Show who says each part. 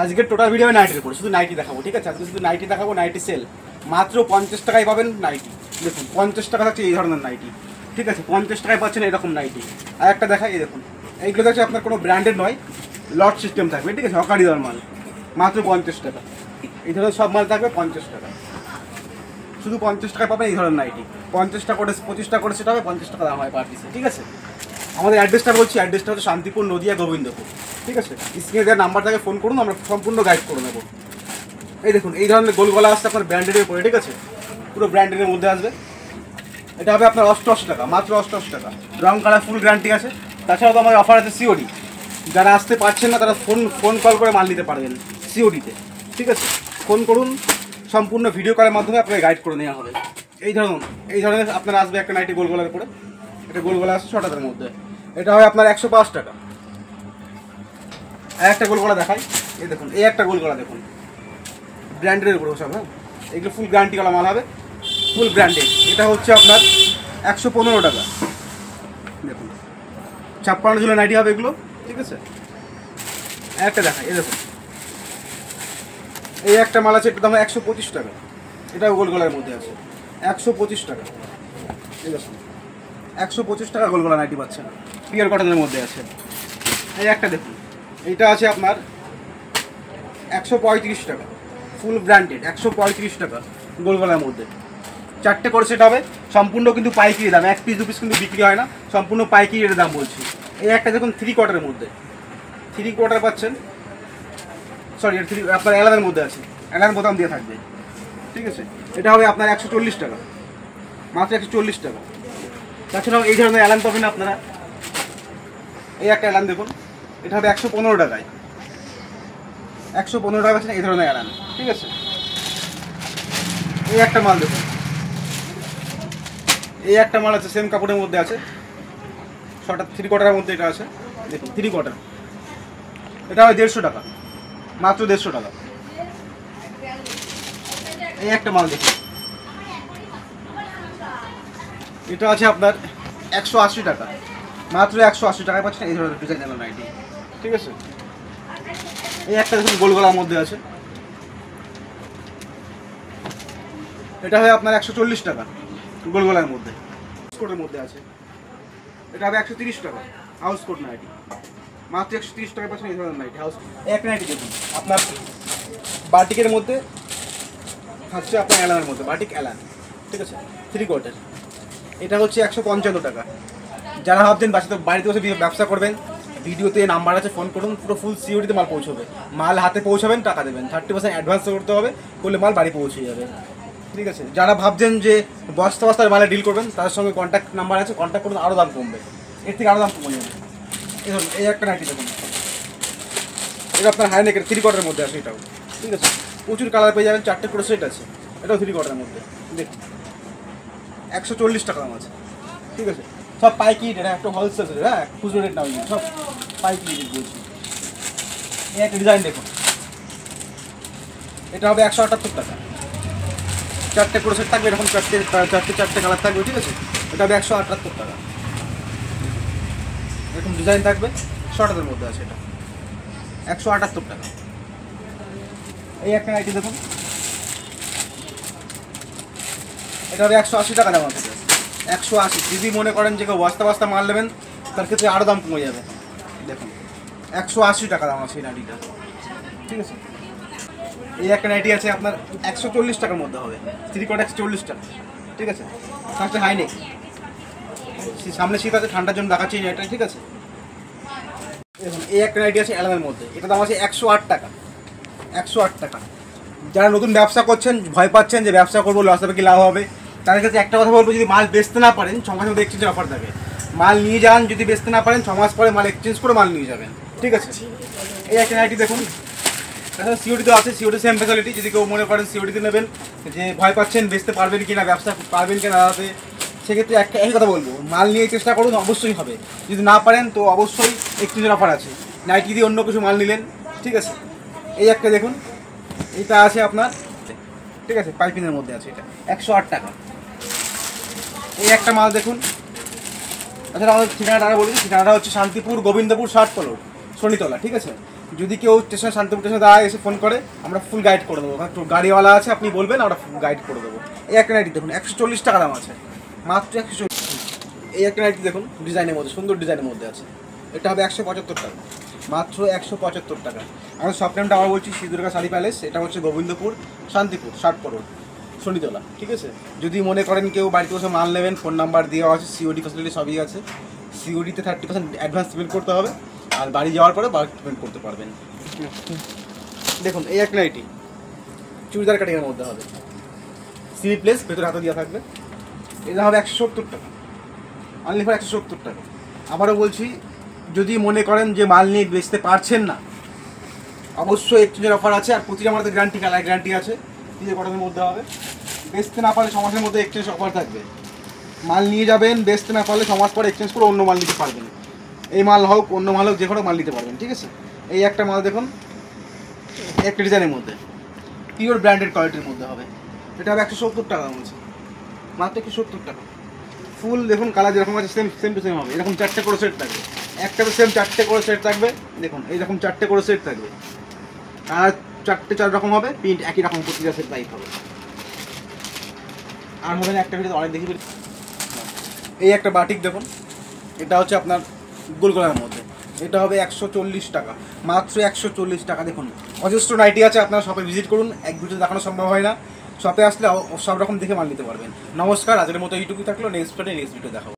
Speaker 1: আজকের total video নাইটির উপর, শুধু নাইটি দেখাবো, ঠিক আছে? আজকে শুধু নাইটি দেখাবো, নাইটি সেল মাত্র 50 টাকায় পাবেন নাইটি। দেখুন 50 টাকা থাকছে এই ধরনের নাইটি, ঠিক আছে? 50 টাকায় পাচ্ছেন এরকম নাইটি। আর একটা দেখাই, এই দেখুন এইগুলো দেখছে আপনার কোনো ব্র্যান্ডেড নয়, লট সিস্টেম থাকবে, ঠিক আছে? হকারি দেওয়ার মাল, মাত্র 50 টাকা। এই ধরনের সব মাল থাকবে 50 টাকা, শুধু 50 টাকায় পাবেন এই ধরনের নাইটি। 50 টাকা করে 25 টাকা করে সেটা হবে, 50 টাকা দাম হয় পার পিসে, ঠিক আছে? আমাদের অ্যাড্রেসটা বলছি, অ্যাড্রেসটা হচ্ছে শান্তিপুর, নদিয়া, গোবিন্দপুর, ঠিক আছে? স্ক্রিনে দেওয়ার নাম্বার থেকে ফোন করুন, আমরা সম্পূর্ণ গাইড করে নেবো। এই দেখুন এই ধরনের গোল গলা আসছে আপনার ব্র্যান্ডেডের উপরে, ঠিক আছে? পুরো ব্র্যান্ডেডের মধ্যে আসবে। এটা হবে আপনার 88 টাকা, মাত্র 88 টাকা। রং কালার ফুল গ্যারান্টি আছে। তাছাড়াও তো আমাদের অফার আছে সিওডি, যারা আসতে পারছেন না তারা ফোন কল করে মাল নিতে পারবেন সিওডিতে, ঠিক আছে? ফোন করুন, সম্পূর্ণ ভিডিও কলের মাধ্যমে আপনাকে গাইড করে নেওয়া হবে। এই ধরনের আপনার আসবে একটা নাইটি গোল গলার উপরে, এটা গোল গলা আসছে 6 টাকার মধ্যে। এটা হয় আপনার 105 টাকা। আর একটা গোল গলা দেখাই, এই দেখুন এই একটা গোল গলা দেখুন, ব্র্যান্ডের উপরে সব। হ্যাঁ, এগুলো ফুল গ্যারান্টিওয়ালা মাল হবে, ফুল ব্র্যান্ডেড। এটা হচ্ছে আপনার 115 টাকা। দেখুন 56 ঝুলে নাইটি হবে এগুলো, ঠিক আছে? একটা দেখাই, এই দেখুন এই একটা মাল আছে, এটা দাম 125 টাকা। এটাও গোল গলার মধ্যে আছে, 125 টাকা। ঠিক আছে, 125 টাকা গোল গলা নাইটি পাচ্ছেন, পিওর কটনের মধ্যে আছে। এই একটা দেখুন, এইটা আছে আপনার 135 টাকা, ফুল ব্র্যান্ডেড, 135 টাকা গোল গলার মধ্যে। 4টে করে সেট হবে, সম্পূর্ণ কিন্তু পাইকারি দাম, 1 পিস 2 পিস কিন্তু বিক্রি হয় না, সম্পূর্ণ পাইকারি রেটের দাম বলছি। এই একটা দেখুন 3 কোয়ার্টারের মধ্যে, 3 কোয়ার্টার পাচ্ছেন, সরি এটা 3 আপনার অ্যালানের মধ্যে আছে, অ্যালান বোতাম দিয়ে থাকবে, ঠিক আছে? এটা হবে আপনার 140 টাকা, মাত্র 140 টাকা। তাছাড়াও এই ধরনের অ্যালান পাবেন আপনারা, এই একটা অ্যালান দেখুন, এটা হবে 115 টাকায়, 115 টাকা পাচ্ছেন এই ধরনের অ্যালান, ঠিক আছে? এই একটা মাল দেখুন, এই একটা মাল আছে সেম কাপড়ের মধ্যে আছে, 3 কোয়ার্টারের মধ্যে এটা আছে, দেখুন 3 কোয়ার্টার। এটা হয় 150 টাকা, মাত্র 150 টাকা। এই একটা মাল দেখুন, এটা আছে আপনার 180 টাকা, মাত্র 180 টাকায় পাচ্ছেন এই ধরনের ডিজাইন নাইটি, ঠিক আছে? এই একটা দেখুন গোল গলার মধ্যে আছে, এটা হয় আপনার 140 টাকা গোল গলার মধ্যে, কোটের মধ্যে আছে। এটা হবে 130 টাকা, হাউস কোট নাইটি, মাত্র 130 টাকা পাচ্ছেন এই ধরনের নাইটি হাউস। এক নাইটি দেখুন আপনার বাটিকের মধ্যে থাকছে, আপনার অ্যালানের মধ্যে, বাটিক অ্যালান, ঠিক আছে? 3 কোয়ার্টার। এটা হচ্ছে 155 টাকা। যারা ভাবছেন বাড়িতে বসে ব্যবসা করবেন, ভিডিওতে নাম্বার আছে, ফোন করুন, পুরো ফুল সিওরিতে মাল পৌঁছবে। মাল হাতে পৌঁছাবেন, টাকা দেবেন, 30% অ্যাডভান্স করতে হবে, করলে মাল বাড়ি পৌঁছে যাবে, ঠিক আছে? যারা ভাবছেন যে বস্তা বস্তার মালে ডিল করবেন, তাদের সঙ্গে কন্ট্যাক্ট নাম্বার আছে, কন্ট্যাক্ট করুন, আরও দাম কমবে, এর থেকে আরও দাম কমে যাবে। এই ধরুন এই একটা নাইটি দেখুন, এটা আপনার হাই নেকের 3 কোয়ার্টারের মধ্যে আছে, এটাও, ঠিক আছে? প্রচুর কালার পেয়ে যাবেন, 4টে করে সেট আছে, এটাও 3 কোয়ার্টারের মধ্যে। দেখুন 140 টাকা দাম আছে, ঠিক আছে? সব পাইকারি রেট, একটা হোলসেল রেট, হ্যাঁ, খুচরো রেট না, সব পাইকারি রেট বলছি। এই একটা ডিজাইন দেখুন, এটা হবে 178 টাকা, 4টে করে সেট থাকবে, এরকম 4টে কালার থাকবে, ঠিক আছে? এটা হবে 178 টাকা, এরকম ডিজাইন থাকবে, শর্টের মধ্যে আছে, এটা 178 টাকা। এই একটা নাইটি দেখুন, এটা হবে 180 টাকা দাম আছে, 180। যদি মনে করেন যে কেউ বস্তা বস্তা মাল নেবেন, তার ক্ষেত্রে আরও দাম কমে যাবে। দেখুন 180 টাকা দাম আছে এই নাইটিটা, ঠিক আছে? এই একটা নাইটি আছে আপনার 140 টাকার মধ্যে হবে, 3 কোয়ার্টার 140 টাকা, ঠিক আছে? ফার্স্টে হাইনেক, সামনে শীত আছে, ঠান্ডার জন্য দেখাচ্ছি এই নাইটটা, ঠিক আছে? দেখুন এই একটা নাইটি আছে অ্যালানের মধ্যে, এটা দাম আছে 108 টাকা, 108 টাকা। যারা নতুন ব্যবসা করছেন, ভয় পাচ্ছেন যে ব্যবসা করবো, লস হবে কি লাভ হবে, তাদের কাছে একটা কথা বলবো, যদি মাল বেচতে না পারেন 6 মাসের মধ্যে এক্সচেঞ্জের অফার থাকে, মাল নিয়ে যান, যদি বেচতে না পারেন 6 মাস পরে মাল এক্সচেঞ্জ করে মাল নিয়ে যাবেন, ঠিক আছে? এই একটা নাইটি দেখুন, তাছাড়া সিওডিতে আছে, সিওডি সেম ফ্যাসিলিটি। যদি কেউ মনে করেন সিওডিতে নেবেন, যে ভয় পাচ্ছেন বেচতে পারবেন কি না, ব্যবসা পারবেন কি না দাঁড়াতে, সেক্ষেত্রে একই কথা বলবো, মাল নিয়ে চেষ্টা করুন, অবশ্যই হবে। যদি না পারেন তো অবশ্যই এক্সচেঞ্জের অফার আছে, নাইটি দিয়ে অন্য কিছু মাল নিলেন, ঠিক আছে? এই একটা দেখুন, এটা আছে আপনার, ঠিক আছে, পাইপিংয়ের মধ্যে আছে, এটা 108 টাকা। এই একটা মাল দেখুন। তাছাড়া আমাদের ঠিকানাটা বলি, ঠিকানাটা হচ্ছে শান্তিপুর, গোবিন্দপুর, 60 ফ্লোর, শনিতলা, ঠিক আছে? যদি কেউ স্টেশন শান্তিপুর স্টেশনে দাঁড়ায় এসে ফোন করে আমরা ফুল গাইড করে দেবো, কারণ গাড়িওয়ালা আছে, আপনি বলবেন আমরা ফুল গাইড করে দেবো। এই একটা নাইটি দেখুন 140 টাকা দাম আছে, মাত্র 140। এই একটা নাইটি দেখুন ডিজাইনের মধ্যে, সুন্দর ডিজাইনের মধ্যে আছে, এটা হবে 175 টাকা, মাত্র 175 টাকা। আমার শপ নেমটা আবার বলছি, শ্রী দুর্গা শাড়ি প্যালেস, এটা হচ্ছে গোবিন্দপুর শান্তিপুর 60 করোড় শনিতলা, ঠিক আছে। যদি মনে করেন কেউ বাড়িতে বসে মাল নেবেন, ফোন নাম্বার দেওয়া আছে, সিওডি ফ্যাসিলিটি সবই আছে। সিওডিতে 30% অ্যাডভান্স পেমেন্ট করতে হবে, আর বাড়ি যাওয়ার পরে বাড়ি পেমেন্ট করতে পারবেন। দেখুন এই এক নাইটি চুড়িদার কাটিংয়ের মধ্যে হবে, স্লিভলেস, ভেতরে হাতে দেওয়া থাকবে, এটা হবে 170 টাকা, অনলি ফর 170 টাকা। আবারও বলছি, যদি মনে করেন যে মাল নিয়ে বেচতে পারছেন না, অবশ্যই এক্সচেঞ্জের অফার আছে, আর প্রতিটা আমাদের গ্যারান্টি, কালার গ্যারান্টি আছে, দিয়ে কটনের মধ্যে হবে। বেচতে না পারলে 6 মাসের মধ্যে এক্সচেঞ্জ অফার থাকবে, মাল নিয়ে যাবেন, বেচতে না পারলে 6 মাস পরে এক্সচেঞ্জ করে অন্য মাল নিতে পারবেন, এই মাল হোক অন্য মাল হোক যে কোনো মাল নিতে পারবেন, ঠিক আছে। এই একটা মাল দেখুন, একটা ডিজাইনের মধ্যে পিওর ব্র্যান্ডেড কোয়ালিটির মধ্যে হবে, এটা হবে 170 টাকা দাম আছে, মাত্র 170 টাকা। ফুল দেখুন কালার যেরকম আছে সেম টু সেম হবে, এরকম 4টে করে সেট থাকবে, একটাতে সেম 4টে করে সেট থাকবে, দেখুন এইরকম 4টে করে সেট থাকবে, আর 4টে 4 রকম হবে, প্রিন্ট একই রকম প্রতিটা সেট টাইপ হবে। আর হবে না একটা ভিডিও অনেক দেখি। এই একটা বাটিক দেখুন, এটা হচ্ছে আপনার গোলগলার মধ্যে, এটা হবে 140 টাকা, মাত্র 140 টাকা। দেখুন অজস্র নাইটি আছে, আপনারা শপে ভিজিট করুন, এক ভিডিও দেখানো সম্ভব হয় না, শপে আসলে সব রকম দেখে মাল নিতে পারবেন। নমস্কার, আজকের মতো এইটুকুই থাকলো, নেক্সট ভিডিও দেখাবো।